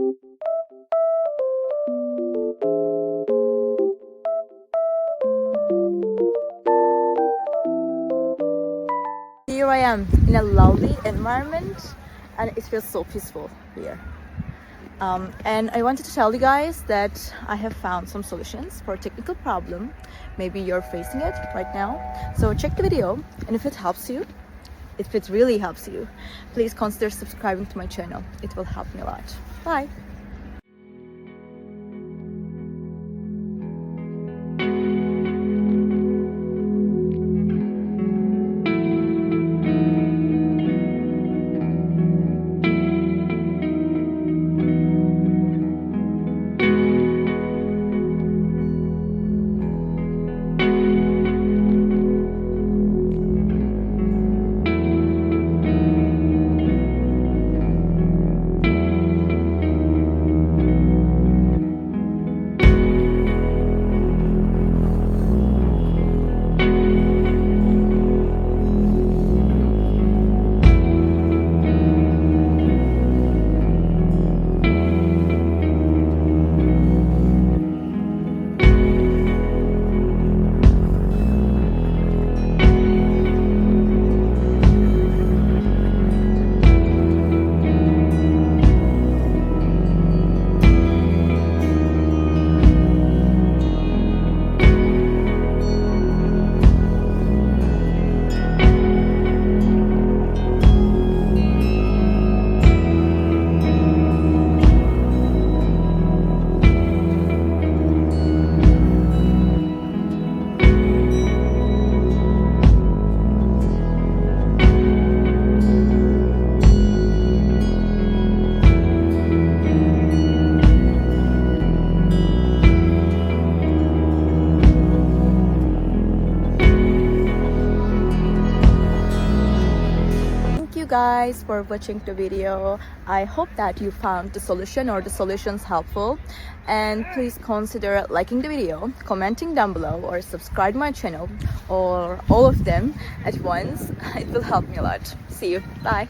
Here I am in a lovely environment and it feels so peaceful here. And I wanted to tell you guys that I have found some solutions for a technical problem. Maybe you're facing it right now. So check the video, and if it helps you, if it really helps you, please consider subscribing to my channel. It will help me a lot. Bye! Guys for watching the video. I hope that you found the solution or the solutions helpful, and please consider liking the video, commenting down below, or subscribe my channel, or all of them at once. It will help me a lot. See you. Bye.